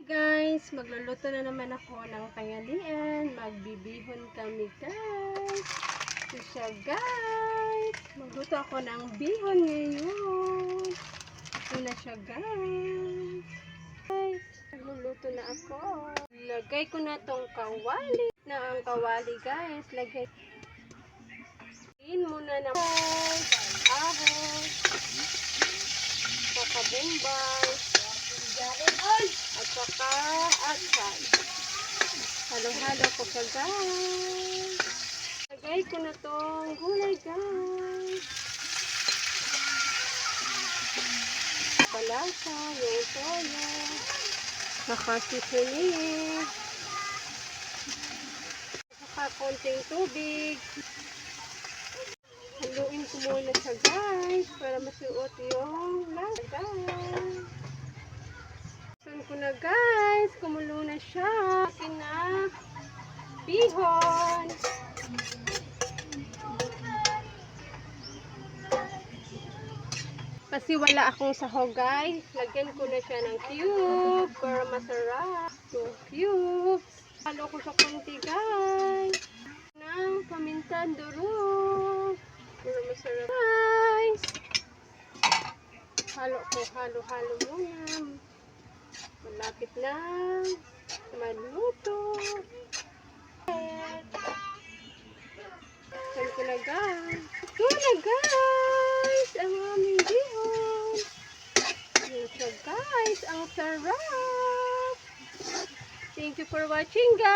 Guys, magluluto na naman ako ng tanghalian. Magbibihon kami guys. Ito siya guys. Magluto ako ng bihon ngayon. Ito na siya guys. Magluluto na ako. Lagay ko na tong kawali. Ang kawali guys. Lagay. Muna na guys. Ahos. Kakabumbay. At saka asal. Halo-halo ko siya guys. Lagay ko na tong gulay guys. Palasa, yung soya. Nakasisili. Saka konting tubig. Haluin ko muna siya guys. Para masuot yung lasa guys. Ko na guys, kumulo na siya. Akin na bihon. Kasi wala akong sahog guys. Lagyan ko na siya ng cube para masarap. 2 cubes. Halo ko sa konti guys. Ng paminta durog. Para masarap guys. Halo ko, halo-halo muna. Malapit na maluto. Saan ko na guys? Ito na guys! Ang aming bihon. Yan siya guys. Ang sarap. Thank you for watching guys.